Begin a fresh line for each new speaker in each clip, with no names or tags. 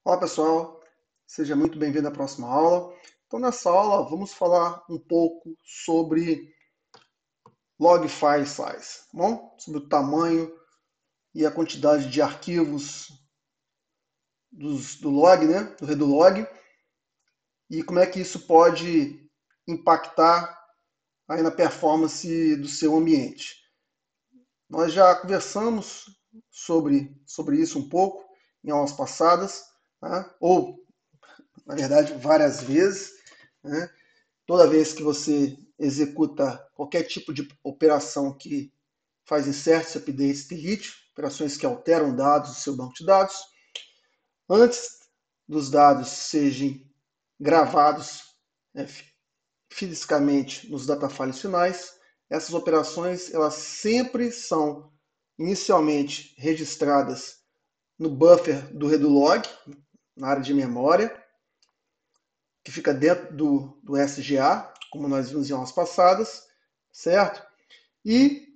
Olá pessoal, seja muito bem-vindo à próxima aula. Então, nessa aula, vamos falar um pouco sobre log file size, tá bom? Sobre o tamanho e a quantidade de arquivos do log, né? Do redolog, e como é que isso pode impactar aí na performance do seu ambiente. Nós já conversamos sobre isso um pouco em aulas passadas, tá? Ou, na verdade, várias vezes, né? Toda vez que você executa qualquer tipo de operação que faz inserts, updates, delete, operações que alteram dados do seu banco de dados, antes dos dados sejam gravados né, fisicamente nos data files finais, essas operações elas sempre são inicialmente registradas no buffer do Redolog, na área de memória, que fica dentro do SGA, como nós vimos em aulas passadas, certo? E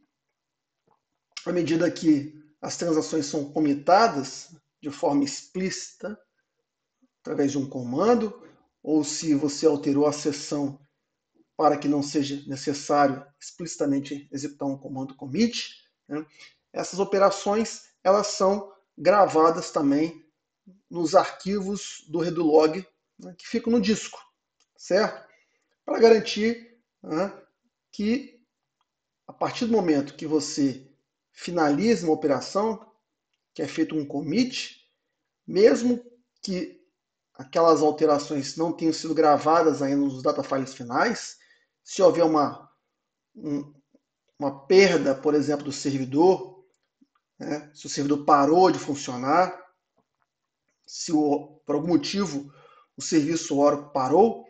à medida que as transações são comitadas de forma explícita, através de um comando, ou se você alterou a seção para que não seja necessário explicitamente executar um comando commit, né? Essas operações elas são gravadas também nos arquivos do Redolog, né, que ficam no disco, certo? Para garantir né, que a partir do momento que você finaliza uma operação, que é feito um commit, mesmo que aquelas alterações não tenham sido gravadas ainda nos data files finais, se houver uma perda, por exemplo, do servidor, né, se o servidor parou de funcionar, se por algum motivo o serviço Oracle parou,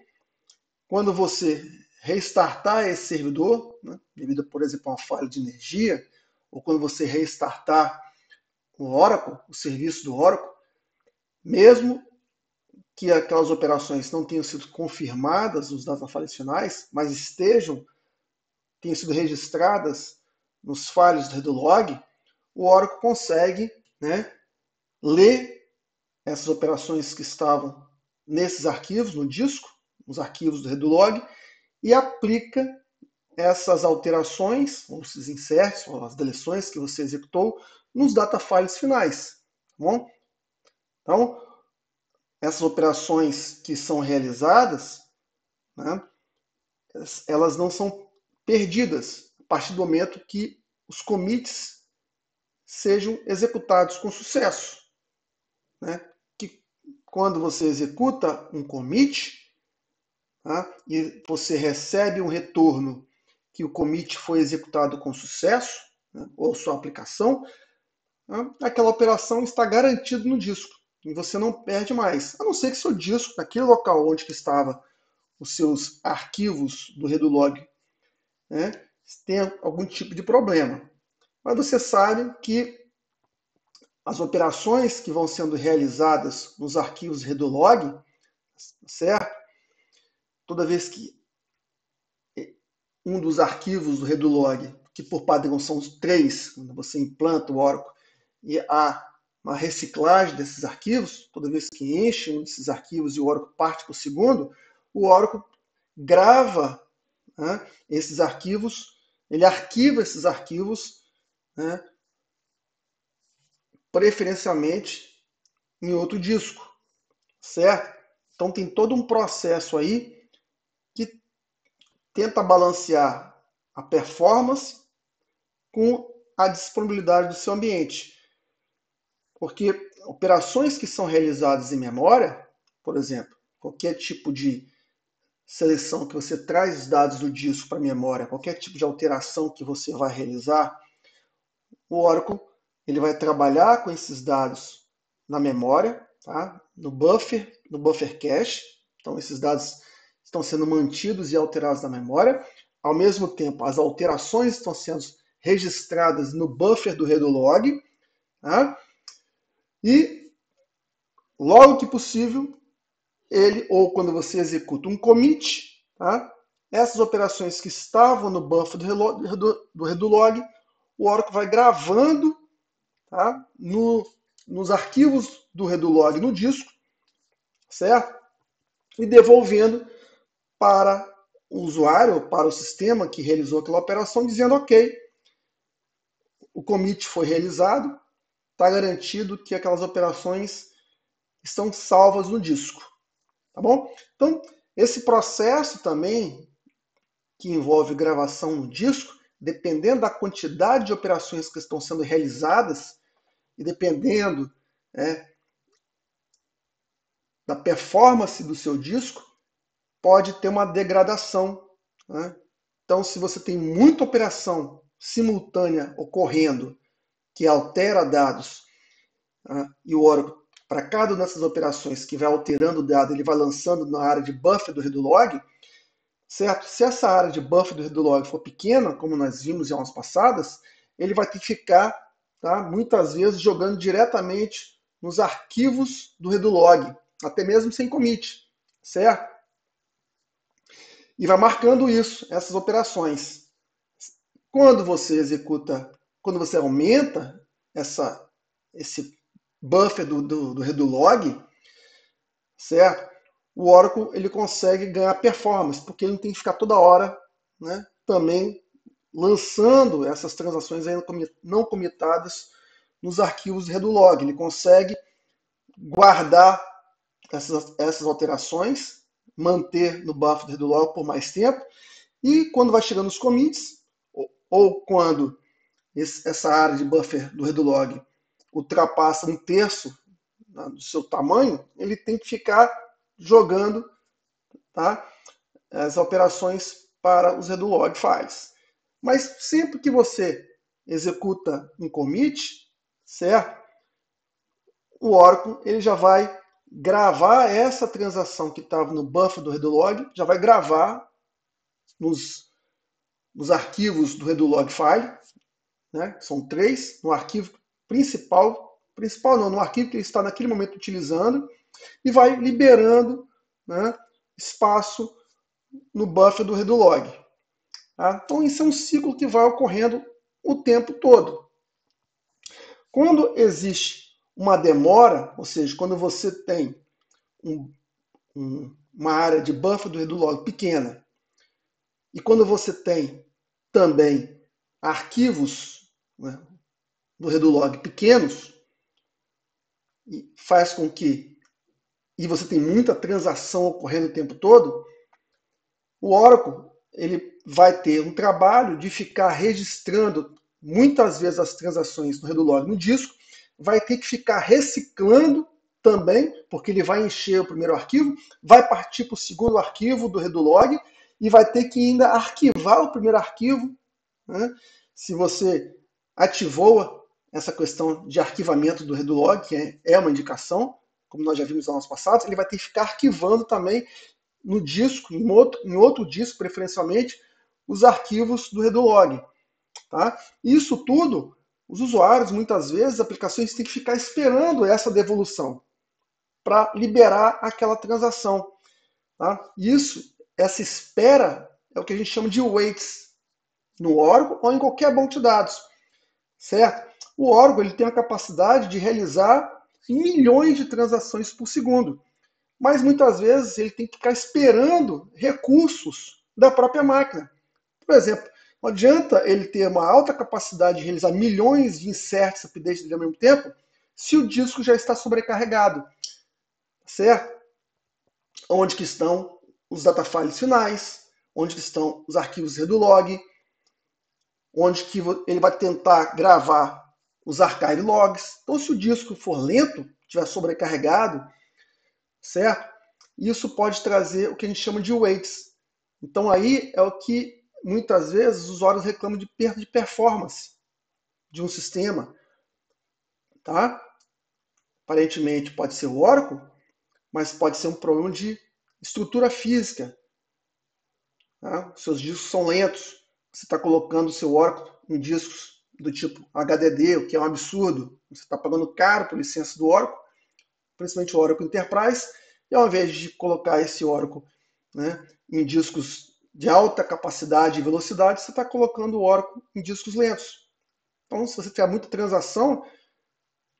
quando você restartar esse servidor, né, devido, por exemplo, a uma falha de energia, ou quando você restartar o Oracle, o serviço do Oracle, mesmo que aquelas operações não tenham sido confirmadas nos data files finais, mas tenham sido registradas nos files do Redolog, o Oracle consegue né, ler essas operações que estavam nesses arquivos, no disco, nos arquivos do Redolog, e aplica essas alterações, ou esses inserts, ou as deleções que você executou, nos data files finais. Tá bom? Então, essas operações que são realizadas, né, elas não são perdidas a partir do momento que os commits sejam executados com sucesso. Né? Que quando você executa um commit tá, e você recebe um retorno que o commit foi executado com sucesso, né, ou sua aplicação, né, aquela operação está garantida no disco e você não perde mais, a não ser que seu disco, naquele local onde que estava os seus arquivos do Redolog, né, tenha algum tipo de problema. Mas você sabe que as operações que vão sendo realizadas nos arquivos Redolog, certo? Toda vez que um dos arquivos do Redolog, que por padrão são os três, quando você implanta o Oracle, e há uma reciclagem desses arquivos, toda vez que enche um desses arquivos e o Oracle parte para o segundo, o Oracle grava né, esses arquivos, ele arquiva esses arquivos, né, preferencialmente em outro disco, certo? Então tem todo um processo aí que tenta balancear a performance com a disponibilidade do seu ambiente. Porque operações que são realizadas em memória, por exemplo, qualquer tipo de seleção que você traz os dados do disco para a memória, qualquer tipo de alteração que você vai realizar, o Oracle ele vai trabalhar com esses dados na memória, tá? No buffer cache. Então esses dados estão sendo mantidos e alterados na memória. Ao mesmo tempo, as alterações estão sendo registradas no buffer do Redolog, tá? E logo que possível, ele ou quando você executa um commit, tá? Essas operações que estavam no buffer do Redolog, o Oracle vai gravando tá? Nos arquivos do Redolog no disco certo? E devolvendo para o usuário, para o sistema que realizou aquela operação, dizendo ok, o commit foi realizado, está garantido que aquelas operações estão salvas no disco, tá bom? Então, esse processo também, que envolve gravação no disco, dependendo da quantidade de operações que estão sendo realizadas e dependendo, né, da performance do seu disco, pode ter uma degradação, né? Então, se você tem muita operação simultânea ocorrendo que altera dados, né, e o Oracle, para cada uma dessas operações que vai alterando o dado, ele vai lançando na área de buffer do RedoLog, certo? Se essa área de buffer do RedoLog for pequena, como nós vimos em aulas passadas, ele vai ter que ficar, tá, muitas vezes jogando diretamente nos arquivos do RedoLog, até mesmo sem commit, certo? E vai marcando isso, essas operações. Quando você executa, quando você aumenta esse buffer do RedoLog, certo? O Oracle ele consegue ganhar performance, porque ele não tem que ficar toda hora, né, também lançando essas transações ainda não comitadas nos arquivos RedoLog. Ele consegue guardar essas alterações, manter no buffer do RedoLog por mais tempo, e quando vai chegando os commits, ou quando essa área de buffer do RedoLog ultrapassa 1/3, né, do seu tamanho, ele tem que ficar jogando, tá, as operações para os RedoLog files. Mas sempre que você executa um commit, certo? O Oracle ele já vai gravar essa transação que estava no buffer do RedoLog, já vai gravar nos arquivos do RedoLog file, né? São 3, no arquivo principal não, no arquivo que ele está naquele momento utilizando, e vai liberando, né, espaço no buffer do RedoLog. Tá? Então isso é um ciclo que vai ocorrendo o tempo todo. Quando existe uma demora, ou seja, quando você tem uma área de buffer do RedoLog pequena, e quando você tem também arquivos, né, do RedoLog pequenos, faz com que, e você tem muita transação ocorrendo o tempo todo, o Oracle ele vai ter um trabalho de ficar registrando muitas vezes as transações do RedoLog no disco, vai ter que ficar reciclando também, porque ele vai encher o primeiro arquivo, vai partir para o segundo arquivo do RedoLog e vai ter que ainda arquivar o primeiro arquivo, né? Se você ativou essa questão de arquivamento do RedoLog, que é uma indicação, como nós já vimos no ano passado, ele vai ter que ficar arquivando também no disco, em outro disco preferencialmente, os arquivos do RedoLog. Tá? Isso tudo, os usuários, muitas vezes, aplicações têm que ficar esperando essa devolução para liberar aquela transação. Tá? Essa espera é o que a gente chama de waits no Oracle ou em qualquer banco de dados. Certo? O Oracle ele tem a capacidade de realizar milhões de transações por segundo, mas muitas vezes ele tem que ficar esperando recursos da própria máquina. Por exemplo, não adianta ele ter uma alta capacidade de realizar milhões de inserts e updates ao mesmo tempo se o disco já está sobrecarregado, certo? Onde que estão os datafiles finais, onde que estão os arquivos RedoLog, onde que ele vai tentar gravar os archive logs. Então, se o disco for lento, estiver sobrecarregado, certo? Isso pode trazer o que a gente chama de waits. Então, aí é o que muitas vezes os usuários reclamam de perda de performance de um sistema. Tá? Aparentemente pode ser o Oracle, mas pode ser um problema de estrutura física. Tá? Seus discos são lentos. Você está colocando o seu Oracle em discos do tipo HDD, o que é um absurdo. Você está pagando caro por licença do Oracle, principalmente o Oracle Enterprise, e ao invés de colocar esse Oracle, né, em discos de alta capacidade e velocidade, você está colocando o Oracle em discos lentos. Então, se você tiver muita transação,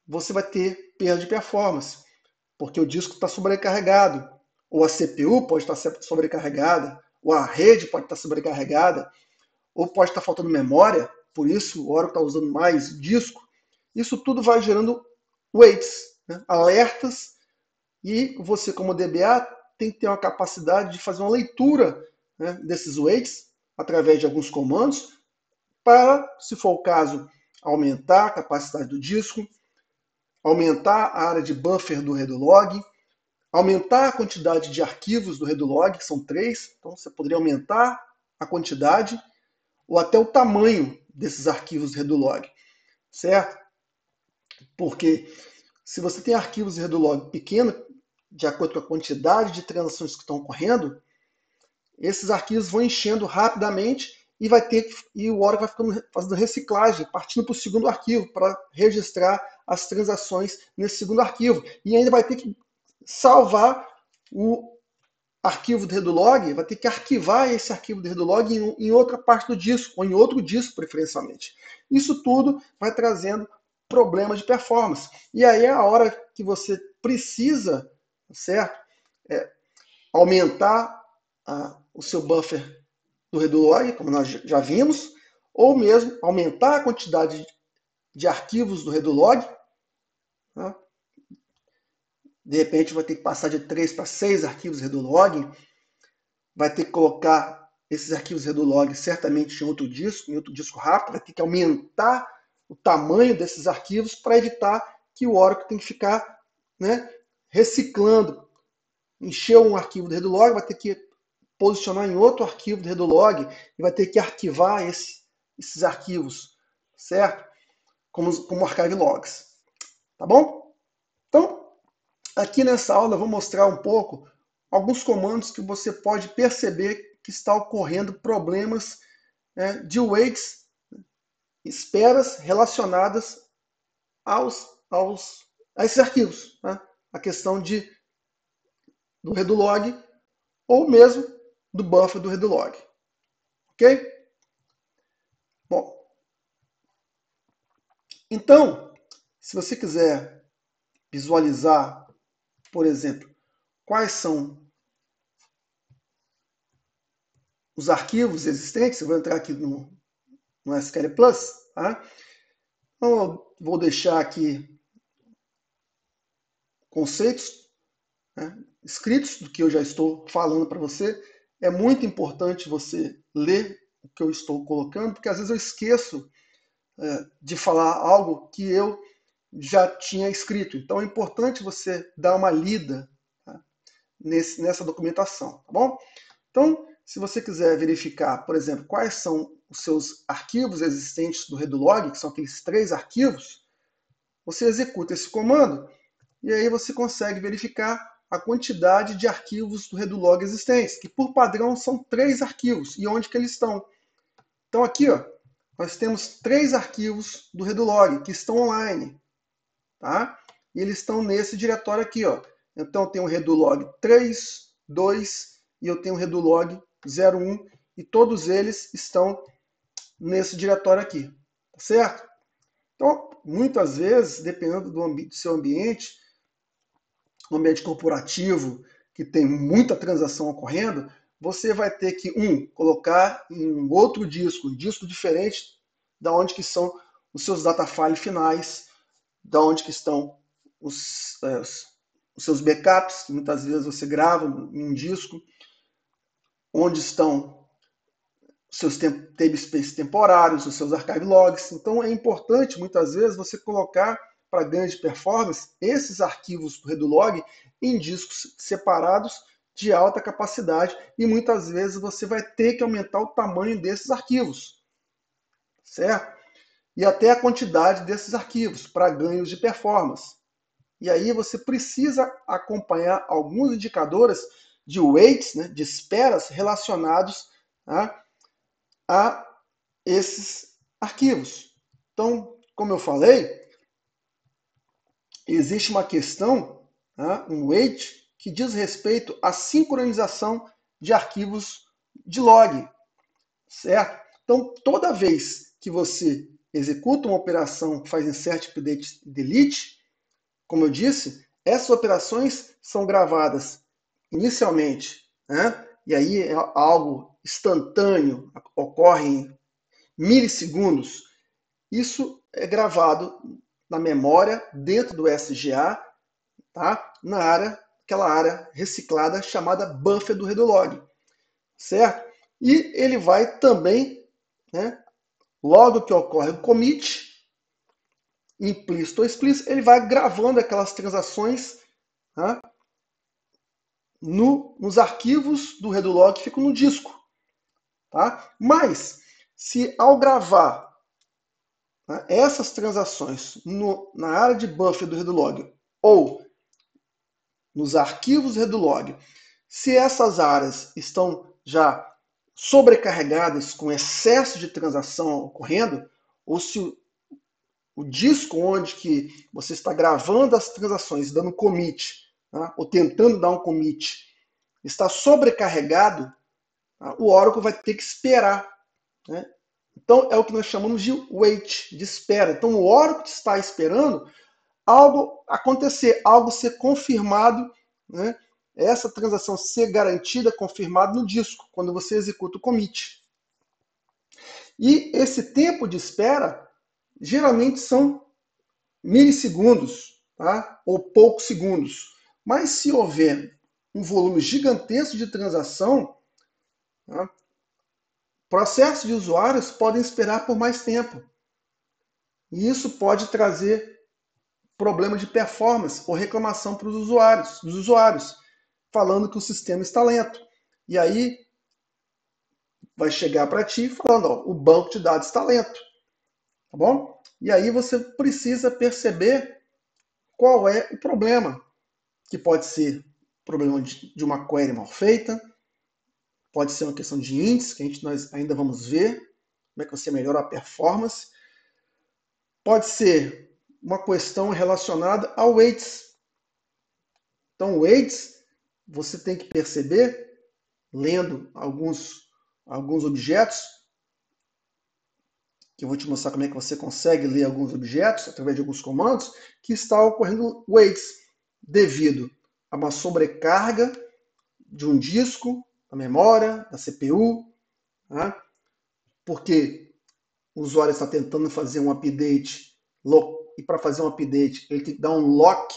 você vai ter perda de performance. porque o disco está sobrecarregado, ou a CPU pode estar sobrecarregada, ou a rede pode estar sobrecarregada, ou pode estar faltando memória, por isso o Oracle está usando mais disco. Isso tudo vai gerando waits, né? Alertas, e você, como DBA, tem que ter uma capacidade de fazer uma leitura, né, desses waits através de alguns comandos para, se for o caso, aumentar a capacidade do disco, aumentar a área de buffer do Redolog, aumentar a quantidade de arquivos do Redolog, que são 3, então você poderia aumentar a quantidade ou até o tamanho desses arquivos do Redolog, certo? Porque se você tem arquivos de Redolog pequenos, de acordo com a quantidade de transações que estão ocorrendo, esses arquivos vão enchendo rapidamente e o Oracle vai ficando, fazendo reciclagem, partindo para o segundo arquivo, para registrar as transações nesse segundo arquivo. E ainda vai ter que salvar o arquivo do Redolog, vai ter que arquivar esse arquivo do Redolog em outra parte do disco, ou em outro disco, preferencialmente. Isso tudo vai trazendo problemas de performance. E aí é a hora que você precisa, certo? Aumentar o seu buffer do Redolog, como nós já vimos, ou mesmo aumentar a quantidade de arquivos do Redolog. Né? De repente vai ter que passar de 3 para 6 arquivos Redolog, vai ter que colocar esses arquivos Redolog certamente em outro disco rápido, vai ter que aumentar o tamanho desses arquivos para evitar que o Oracle tenha que ficar, né, reciclando. Encheu um arquivo do Redolog, vai ter que posicionar em outro arquivo do Redolog e vai ter que arquivar esses arquivos, certo? Como archive logs. Tá bom? Então, aqui nessa aula eu vou mostrar um pouco alguns comandos que você pode perceber que está ocorrendo problemas, né, de waits, esperas relacionadas a esses arquivos. Né? A questão do Redolog ou mesmo do buffer do Redolog. Ok? Bom, então, se você quiser visualizar, por exemplo, quais são os arquivos existentes, eu vou entrar aqui no SQL Plus, tá? Então, eu vou deixar aqui conceitos, né, escritos do que eu já estou falando para você. É muito importante você ler o que eu estou colocando, porque às vezes eu esqueço de falar algo que eu já tinha escrito. Então é importante você dar uma lida, tá, nessa documentação, tá bom? Então, se você quiser verificar, por exemplo, quais são os seus arquivos existentes do Redolog, que são aqueles 3 arquivos, você executa esse comando e aí você consegue verificar a quantidade de arquivos do Redolog existentes, que por padrão são 3 arquivos, e onde que eles estão. Então aqui, ó, nós temos 3 arquivos do Redolog que estão online, tá? E eles estão nesse diretório aqui, ó. Então eu tenho o Redolog 3, 2 e eu tenho o Redolog 01 e todos eles estão nesse diretório aqui, tá certo? Então, muitas vezes, dependendo do seu ambiente, um ambiente corporativo que tem muita transação ocorrendo, você vai ter que, colocar em um outro disco, um disco diferente da onde que são os seus data file finais, da onde que estão os seus backups, que muitas vezes você grava em um disco, onde estão os seus namespace temporários, os seus archive logs. Então é importante, muitas vezes, você colocar, para ganho de performance, esses arquivos do Redolog em discos separados de alta capacidade, e muitas vezes você vai ter que aumentar o tamanho desses arquivos, certo? E até a quantidade desses arquivos para ganhos de performance. E aí você precisa acompanhar alguns indicadores de waits, né, de esperas relacionados, tá, a esses arquivos. Então, como eu falei, existe uma questão, tá, um wait, que diz respeito à sincronização de arquivos de log, certo? Então, toda vez que você executa uma operação que faz insert, update e delete, como eu disse, Essas operações são gravadas inicialmente, né? E aí é algo instantâneo, ocorre em milissegundos. Isso é gravado na memória dentro do SGA, tá? Na área, aquela área reciclada chamada buffer do Redolog, certo? E ele vai também, né, logo que ocorre o commit, implícito ou explícito, ele vai gravando aquelas transações, tá, nos arquivos do Redolog que ficam no disco. Tá? Mas, se ao gravar, tá, essas transações na área de buffer do Redolog ou nos arquivos do Redolog, se essas áreas estão já sobrecarregadas com excesso de transação ocorrendo, ou se o disco onde que você está gravando as transações, dando commit, tá, ou tentando dar um commit, está sobrecarregado, tá, o Oracle vai ter que esperar, né? Então é o que nós chamamos de wait, de espera. Então o Oracle está esperando algo acontecer, algo ser confirmado, né? Essa transação ser garantida, confirmada no disco, quando você executa o commit. E esse tempo de espera geralmente são milissegundos, tá? Ou poucos segundos. Mas se houver um volume gigantesco de transação, tá, processos de usuários podem esperar por mais tempo. E isso pode trazer problema de performance ou reclamação para os usuários, falando que o sistema está lento. E aí vai chegar para ti falando, ó, o banco de dados está lento, tá bom? E aí você precisa perceber qual é o problema, que pode ser problema de uma query mal feita, pode ser uma questão de índice, que nós ainda vamos ver, como é que você melhora a performance, pode ser uma questão relacionada ao weights. Então, o weights, você tem que perceber, lendo alguns objetos, que eu vou te mostrar como é que você consegue ler alguns objetos através de alguns comandos, que está ocorrendo weights devido a uma sobrecarga de um disco, da memória, da CPU, tá? Porque o usuário está tentando fazer um update, e para fazer um update ele tem que dar um lock,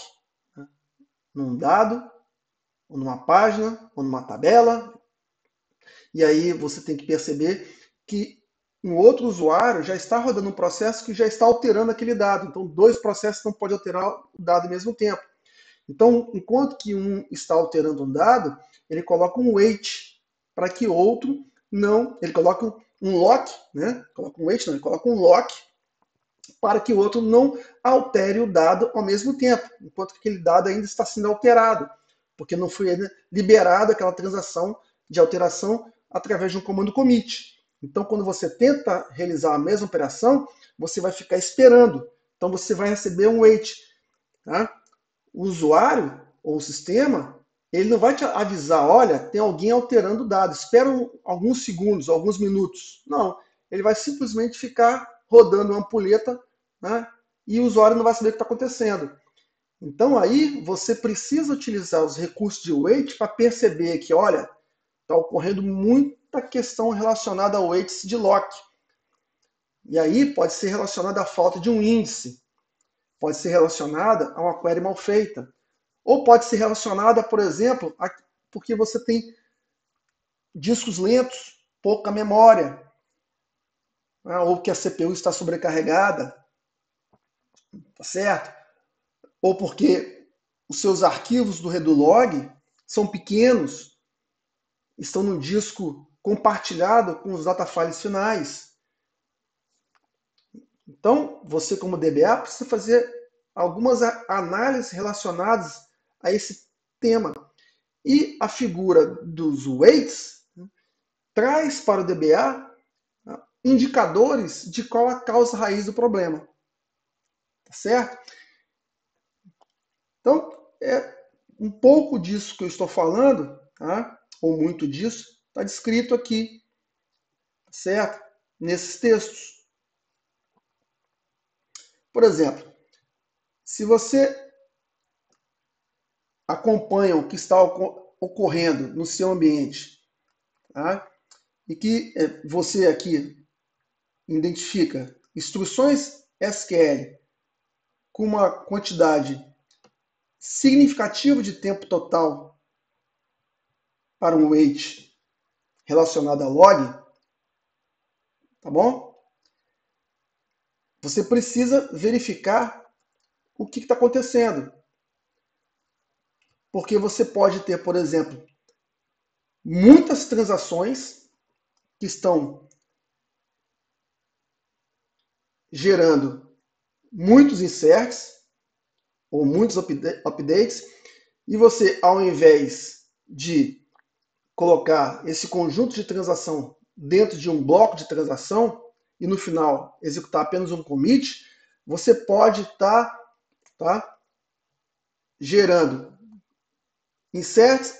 né, num dado, ou numa página, ou numa tabela, e aí você tem que perceber que um outro usuário já está rodando um processo que já está alterando aquele dado. Então, dois processos não podem alterar o dado ao mesmo tempo. Então, enquanto que um está alterando um dado, ele coloca um wait para que outro não. Ele coloca um lock, né? Coloca um wait, não, ele coloca um lock para que o outro não altere o dado ao mesmo tempo, enquanto que aquele dado ainda está sendo alterado, porque não foi ainda liberada aquela transação de alteração através de um comando commit. Então, quando você tenta realizar a mesma operação, você vai ficar esperando. Então, você vai receber um wait. Tá? O usuário ou o sistema, ele não vai te avisar, olha, tem alguém alterando o dado, espera alguns segundos, alguns minutos. Não, ele vai simplesmente ficar rodando uma ampulheta, né? E o usuário não vai saber o que está acontecendo. Então aí você precisa utilizar os recursos de wait para perceber que, olha, está ocorrendo muita questão relacionada ao weights de lock. E aí pode ser relacionada à falta de um índice, pode ser relacionada a uma query mal feita, ou pode ser relacionada, por exemplo, porque você tem discos lentos, pouca memória, né? Ou que a CPU está sobrecarregada, tá certo? Ou porque os seus arquivos do Redolog são pequenos, estão no disco compartilhado com os datafiles finais. Então, você como DBA precisa fazer algumas análises relacionadas a esse tema. E a figura dos weights, né, traz para o DBA indicadores de qual a causa raiz do problema. Tá certo? Então, é um pouco disso que eu estou falando, tá? Ou muito disso, está descrito aqui, tá certo? Nesses textos. Por exemplo, se você acompanham o que está ocorrendo no seu ambiente, tá? E que você aqui identifica instruções SQL com uma quantidade significativa de tempo total para um wait relacionado a log, tá bom? Você precisa verificar o que está acontecendo. Porque você pode ter, por exemplo, muitas transações que estão gerando muitos inserts ou muitos updates, e você, ao invés de colocar esse conjunto de transação dentro de um bloco de transação e no final executar apenas um commit, você pode estar gerando insert,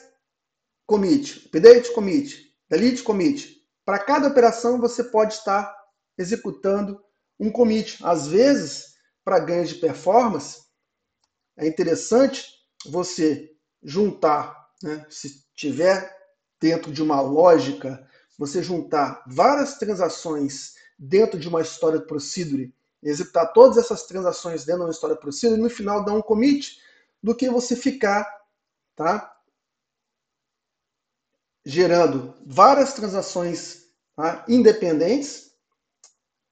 commit, update, commit, delete, commit. Para cada operação você pode estar executando um commit. Às vezes, para ganho de performance, é interessante você juntar, né, se tiver dentro de uma lógica, você juntar várias transações dentro de uma stored procedure, executar todas essas transações dentro de uma stored procedure e no final dar um commit, do que você ficar, tá, gerando várias transações, tá, independentes.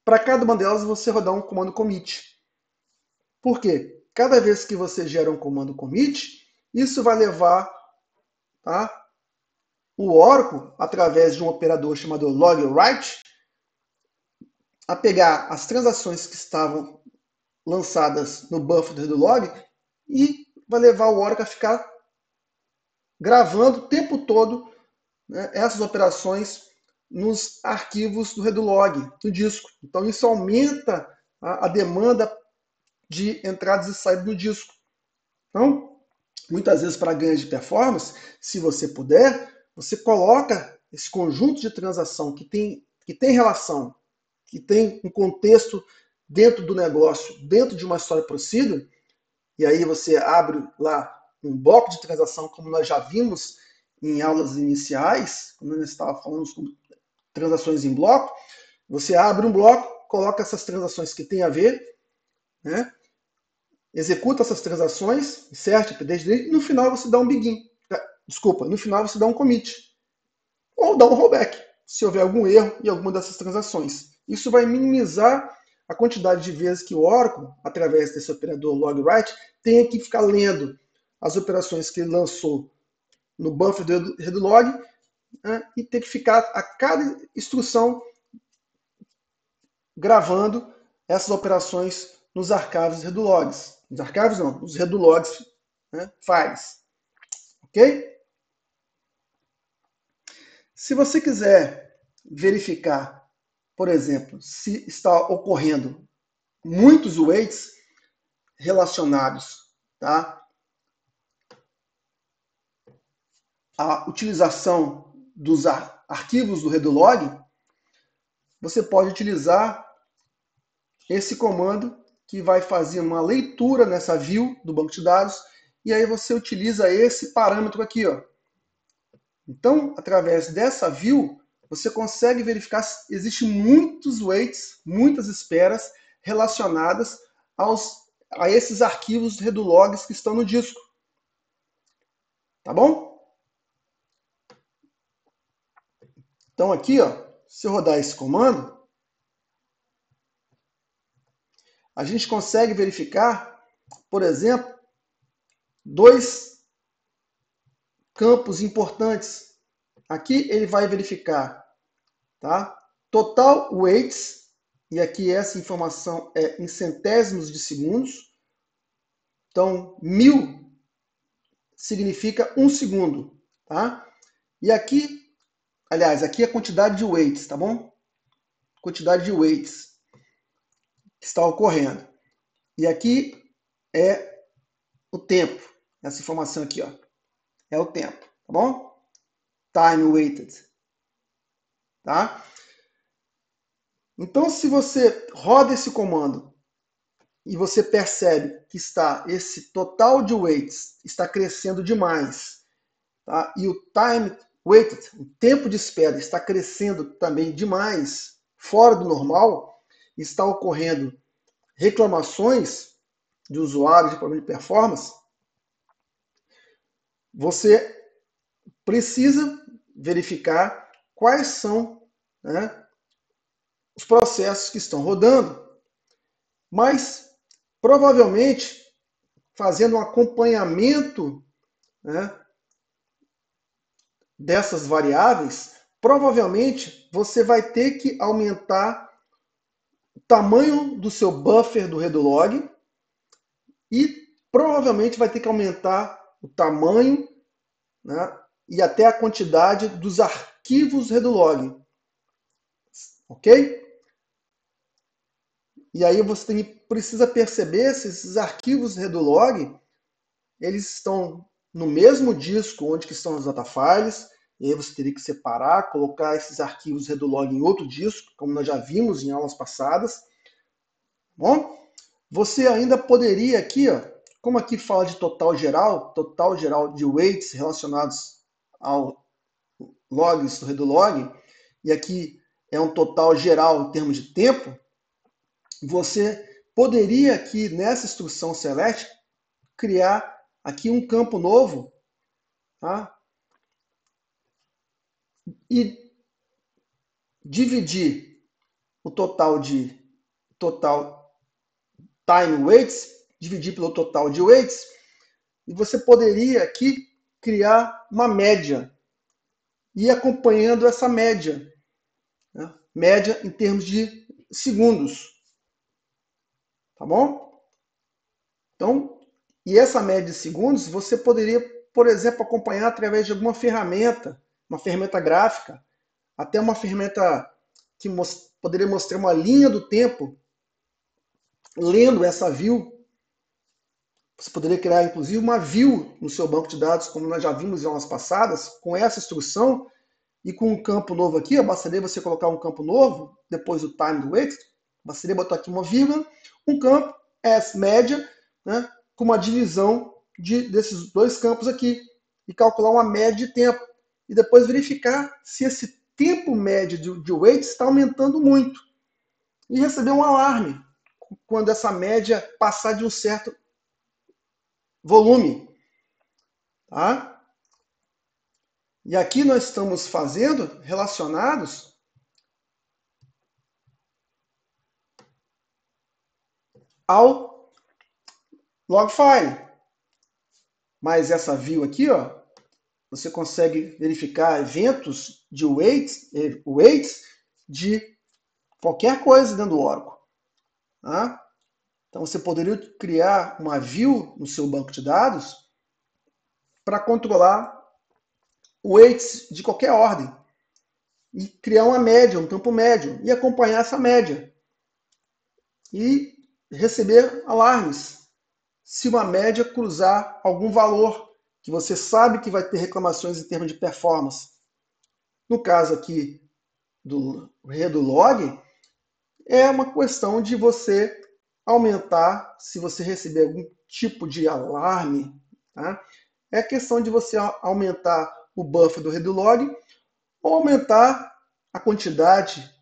Para cada uma delas você rodar um comando commit. Por quê? Cada vez que você gera um comando commit, isso vai levar, tá, o Oracle, através de um operador chamado logWrite, a pegar as transações que estavam lançadas no buffer do log e vai levar o Oracle a ficar gravando o tempo todo, né, essas operações nos arquivos do Redlog, do disco. Então isso aumenta a demanda de entradas e saídas do disco. Então, muitas vezes para ganho de performance, se você puder, você coloca esse conjunto de transação que tem relação, que tem um contexto dentro do negócio, dentro de uma história procedure, e aí você abre lá um bloco de transação, como nós já vimos em aulas iniciais, quando nós estávamos falando sobre transações em bloco, você abre um bloco, coloca essas transações que tem a ver, né? Executa essas transações, insert, update, delete, e no final você dá um begin. Desculpa, no final você dá um commit. Ou dá um rollback, se houver algum erro em alguma dessas transações. Isso vai minimizar a quantidade de vezes que o Oracle, através desse operador logWrite, tenha que ficar lendo as operações que ele lançou no buffer do Redlog, né, e ter que ficar a cada instrução gravando essas operações nos arquivos Redlogs. Nos arquivos não, nos Redlogs, né, files. Ok? Se você quiser verificar, por exemplo, se está ocorrendo muitos waits relacionados, tá, à utilização dos arquivos do Redlog, você pode utilizar esse comando que vai fazer uma leitura nessa view do banco de dados e aí você utiliza esse parâmetro aqui, ó. Então, através dessa view, você consegue verificar se existem muitos waits, muitas esperas relacionadas a esses arquivos Redlogs que estão no disco. Tá bom? Então aqui, ó, se eu rodar esse comando, a gente consegue verificar, por exemplo, dois campos importantes. Aqui ele vai verificar, tá, total waits, e aqui essa informação é em centésimos de segundos. Então, 1000 significa 1 segundo, tá? E aqui, aliás, aqui é a quantidade de waits, tá bom? Quantidade de waits que está ocorrendo. E aqui é o tempo. Essa informação aqui, ó, é o tempo, tá bom? Time waited, tá? Então, se você roda esse comando e você percebe que esse total de weights está crescendo demais, tá? E o time waited, o tempo de espera, está crescendo também demais, fora do normal, está ocorrendo reclamações de usuários de problema de performance, você precisa verificar quais são, né, os processos que estão rodando. Mas, provavelmente, fazendo um acompanhamento, né, dessas variáveis, provavelmente você vai ter que aumentar o tamanho do seu buffer do Redolog e provavelmente vai ter que aumentar o tamanho, né, e até a quantidade dos arquivos Redolog. Ok? E aí você precisa perceber se esses arquivos Redolog eles estão no mesmo disco onde que estão as datafiles, e aí você teria que separar, colocar esses arquivos Redolog em outro disco, como nós já vimos em aulas passadas. Bom, você ainda poderia aqui, ó, como aqui fala de total geral de weights relacionados ao logs do Redolog, e aqui é um total geral em termos de tempo, você poderia aqui nessa instrução select criar aqui um campo novo, tá? E dividir o total time weights, dividir pelo total de weights, e você poderia aqui criar uma média e ir acompanhando essa média, né? Média em termos de segundos, tá bom? Então, e essa média de segundos você poderia, por exemplo, acompanhar através de alguma ferramenta, uma ferramenta gráfica, até uma ferramenta que poderia mostrar uma linha do tempo, lendo essa view. Você poderia criar, inclusive, uma view no seu banco de dados, como nós já vimos em aulas passadas, com essa instrução e com um campo novo aqui. Bastaria você colocar um campo novo, depois do time do weight, bastaria botar aqui uma vírgula, um campo, as média, né, com uma divisão desses dois campos aqui, e calcular uma média de tempo. E depois verificar se esse tempo médio de weight está aumentando muito. E receber um alarme quando essa média passar de um certo volume. Tá? E aqui nós estamos fazendo relacionados ao log file. Mas essa view aqui, ó, você consegue verificar eventos de weights de qualquer coisa dentro do Oracle. Tá? Então você poderia criar uma view no seu banco de dados para controlar weights de qualquer ordem e criar uma média, um campo médio e acompanhar essa média e receber alarmes se uma média cruzar algum valor que você sabe que vai ter reclamações em termos de performance. No caso aqui do Redolog, é uma questão de você aumentar, se você receber algum tipo de alarme, tá? É questão de você aumentar o buffer do Redolog ou aumentar a quantidade,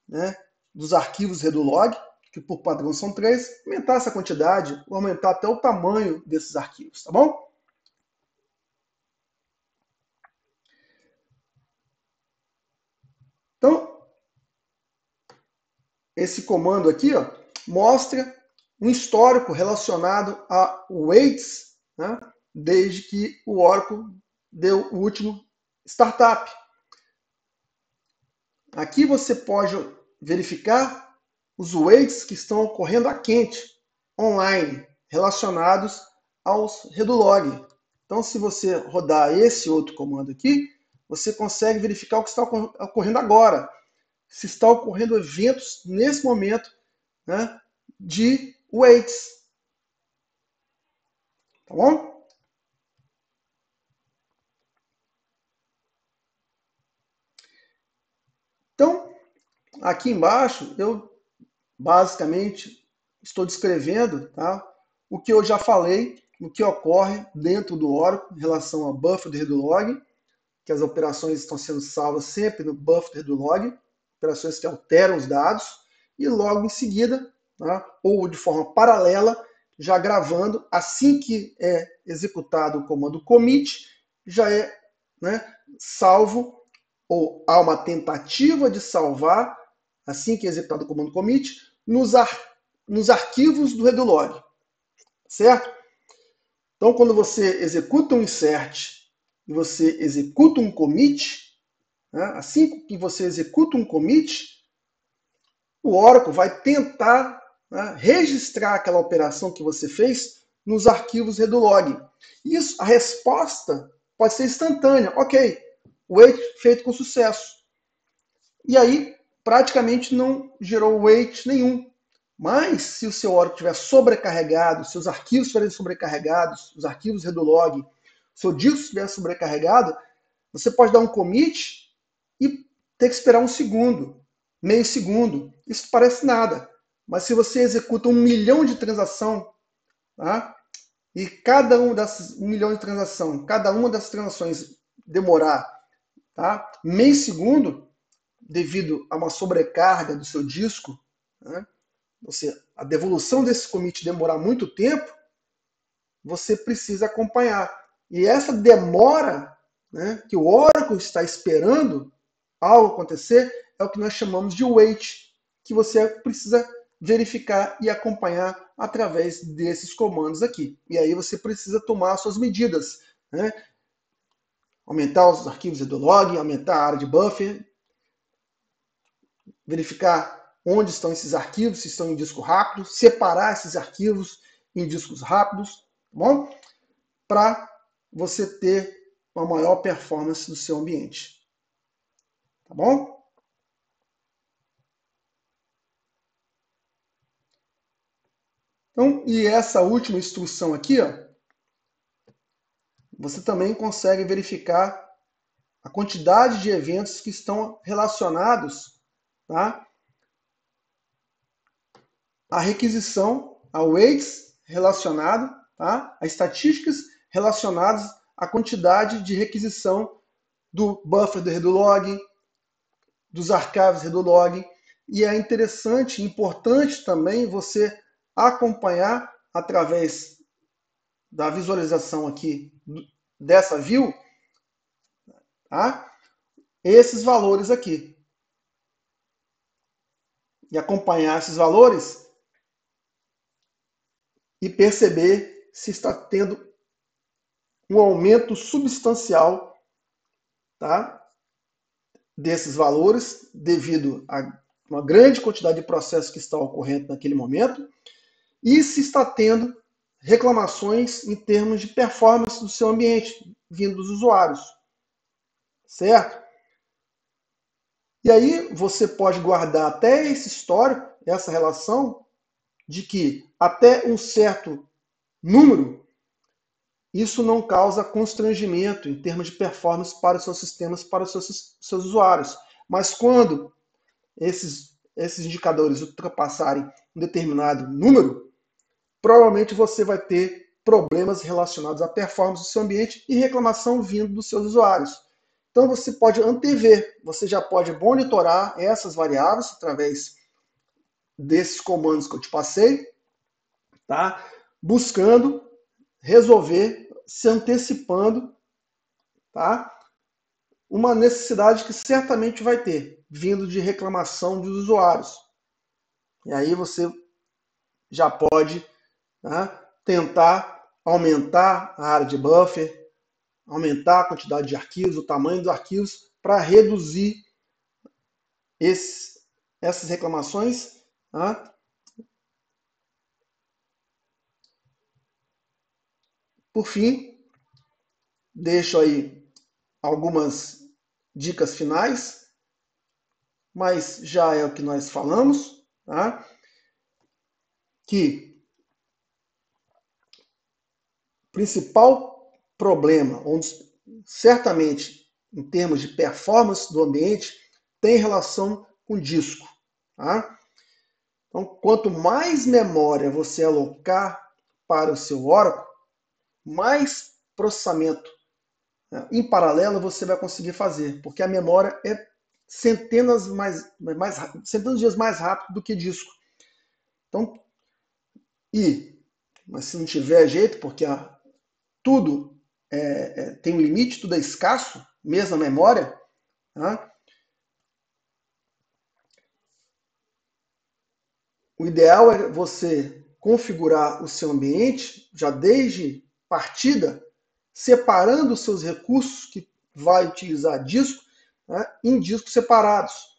né, dos arquivos Redolog, que por padrão são 3, aumentar essa quantidade ou aumentar até o tamanho desses arquivos, tá bom? Então, esse comando aqui, ó, mostra um histórico relacionado a weights, né, desde que o Oracle deu o último startup. Aqui você pode verificar os weights que estão ocorrendo a quente, online, relacionados aos Redolog. Então, se você rodar esse outro comando aqui, você consegue verificar o que está ocorrendo agora. Se está ocorrendo eventos nesse momento, né, de weights. Tá bom? Então, aqui embaixo, eu basicamente estou descrevendo, tá, o que eu já falei, o que ocorre dentro do Oracle em relação ao buffer do RedoLog, que as operações estão sendo salvas sempre no buffer do log, operações que alteram os dados, e logo em seguida, tá, ou de forma paralela, já gravando, assim que é executado o comando commit, já é, né, salvo, ou há uma tentativa de salvar, assim que é executado o comando commit, nos arquivos do RedoLog, certo? Então, quando você executa um insert e você executa um commit, né, assim que você executa um commit, o Oracle vai tentar, né, registrar aquela operação que você fez nos arquivos RedoLog. Isso, a resposta pode ser instantânea. Ok, wait feito com sucesso. E aí, praticamente não gerou wait nenhum. Mas, se o seu Oracle estiver sobrecarregado, seus arquivos estiverem sobrecarregados, os arquivos RedoLog, seu disco estiver sobrecarregado, você pode dar um commit e ter que esperar um segundo, meio segundo. Isso parece nada. Mas se você executa 1 milhão de transações, tá? E cada um dessas 1 milhão de transações, cada uma dessas transações demorar, tá, meio segundo, devido a uma sobrecarga do seu disco, né? Ou seja, a devolução desse commit demorar muito tempo, você precisa acompanhar. E essa demora, né, que o Oracle está esperando algo acontecer, é o que nós chamamos de wait, que você precisa verificar e acompanhar através desses comandos aqui. E aí você precisa tomar suas medidas, né? Aumentar os arquivos do log, aumentar a área de buffer, verificar onde estão esses arquivos, se estão em disco rápido, separar esses arquivos em discos rápidos, tá bom? Para você ter uma maior performance do seu ambiente. Tá bom? Então, e essa última instrução aqui, ó, você também consegue verificar a quantidade de eventos que estão relacionados, tá, à requisição, ao weights relacionado, tá, a estatísticas relacionadas à quantidade de requisição do buffer do RedoLog, dos arquivos RedoLog. E é interessante, importante também você acompanhar através da visualização aqui dessa view, tá, esses valores aqui. E acompanhar esses valores e perceber se está tendo um aumento substancial, tá, desses valores devido a uma grande quantidade de processos que estão ocorrendo naquele momento e se está tendo reclamações em termos de performance do seu ambiente vindo dos usuários, certo? E aí você pode guardar até esse histórico, essa relação de que até um certo número isso não causa constrangimento em termos de performance para os seus sistemas, para os seus usuários. Mas quando esses indicadores ultrapassarem um determinado número, provavelmente você vai ter problemas relacionados à performance do seu ambiente e reclamação vindo dos seus usuários. Então você pode antever, você já pode monitorar essas variáveis através desses comandos que eu te passei, tá? Buscando resolver, se antecipando, tá, uma necessidade que certamente vai ter, vindo de reclamação dos usuários. E aí você já pode, tá, tentar aumentar a área de buffer, aumentar a quantidade de arquivos, o tamanho dos arquivos, para reduzir essas reclamações. Tá? Por fim, deixo aí algumas dicas finais, mas já é o que nós falamos, tá? Que o principal problema, onde certamente em termos de performance do ambiente, tem relação com disco. Tá? Então, quanto mais memória você alocar para o seu Oracle, mais processamento, né, em paralelo você vai conseguir fazer, porque a memória é centenas de vezes mais rápido do que disco. Então, mas se não tiver jeito, porque tudo tem um limite, tudo é escasso, mesmo a memória, tá? O ideal é você configurar o seu ambiente já desde partida, separando os seus recursos que vai utilizar disco, né, em discos separados.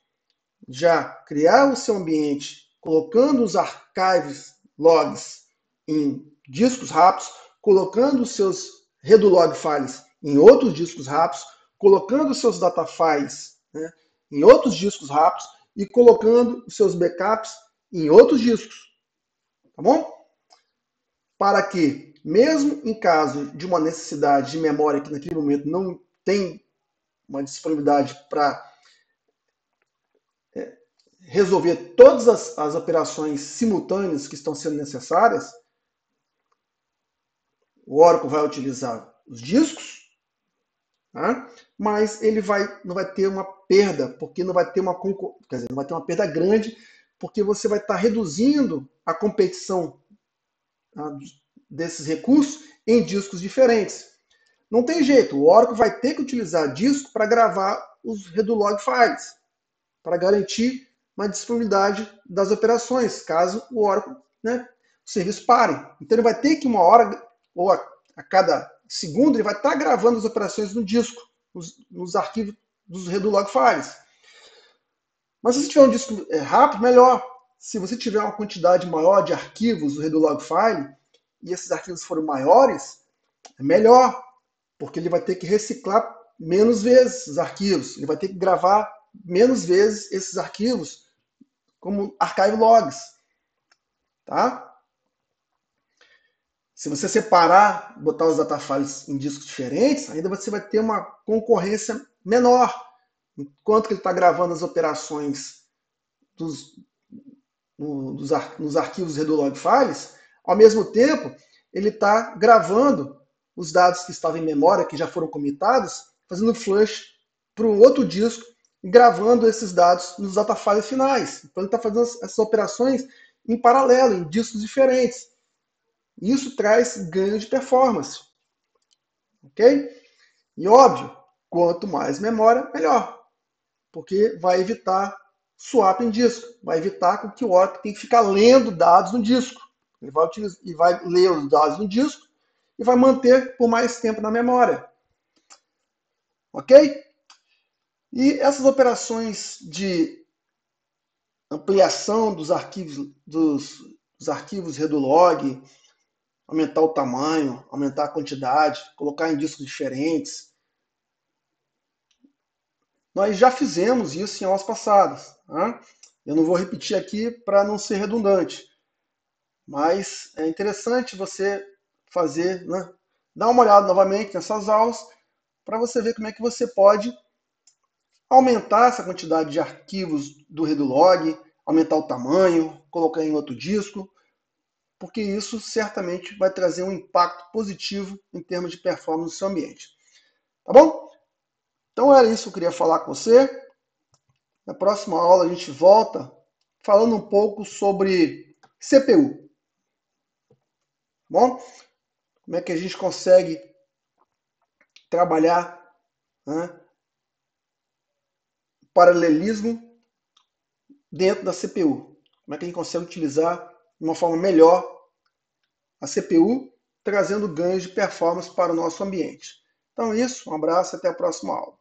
Já criar o seu ambiente colocando os archives logs em discos rápidos, colocando os seus redolog files em outros discos rápidos, colocando os seus data files, né, em outros discos rápidos e colocando os seus backups em outros discos, tá bom? Para que, mesmo em caso de uma necessidade de memória que naquele momento não tem uma disponibilidade para resolver todas as operações simultâneas que estão sendo necessárias, o Oracle vai utilizar os discos, tá? Mas ele não vai ter uma perda, porque não vai ter uma não vai ter uma perda grande, porque você vai estar reduzindo a competição, tá, desses recursos em discos diferentes. Não tem jeito, o Oracle vai ter que utilizar disco para gravar os redolog files, para garantir uma disponibilidade das operações, caso o Oracle, né, o serviço pare. Então ele vai ter que uma hora, ou a cada segundo, ele vai estar gravando as operações no disco, nos arquivos dos redolog files. Mas se você tiver um disco rápido, melhor. Se você tiver uma quantidade maior de arquivos do redolog file, e esses arquivos forem maiores, é melhor, porque ele vai ter que reciclar menos vezes os arquivos, ele vai ter que gravar menos vezes esses arquivos como archive logs, tá? Se você separar, botar os data files em discos diferentes, ainda você vai ter uma concorrência menor, enquanto que ele está gravando as operações nos arquivos redolog files, ao mesmo tempo ele está gravando os dados que estavam em memória, que já foram comitados, fazendo flush para um outro disco e gravando esses dados nos data files finais. Então ele está fazendo essas operações em paralelo, em discos diferentes. Isso traz ganho de performance. Ok? E óbvio, quanto mais memória, melhor. Porque vai evitar swap em disco. Vai evitar que o Oracle tenha que ficar lendo dados no disco. Ele vai ler os dados no disco e vai manter por mais tempo na memória. Ok? E essas operações de ampliação dos arquivos redolog, aumentar o tamanho, aumentar a quantidade, colocar em discos diferentes. Nós já fizemos isso em aulas passadas. Tá? Eu não vou repetir aqui para não ser redundante. Mas é interessante você fazer, né? Dar uma olhada novamente nessas aulas para você ver como é que você pode aumentar essa quantidade de arquivos do redolog, aumentar o tamanho, colocar em outro disco, porque isso certamente vai trazer um impacto positivo em termos de performance no seu ambiente. Tá bom? Então era isso que eu queria falar com você. Na próxima aula a gente volta falando um pouco sobre CPU. Tá bom? Como é que a gente consegue trabalhar, né, paralelismo dentro da CPU. Como é que a gente consegue utilizar de uma forma melhor a CPU, trazendo ganhos de performance para o nosso ambiente. Então é isso, um abraço e até a próxima aula.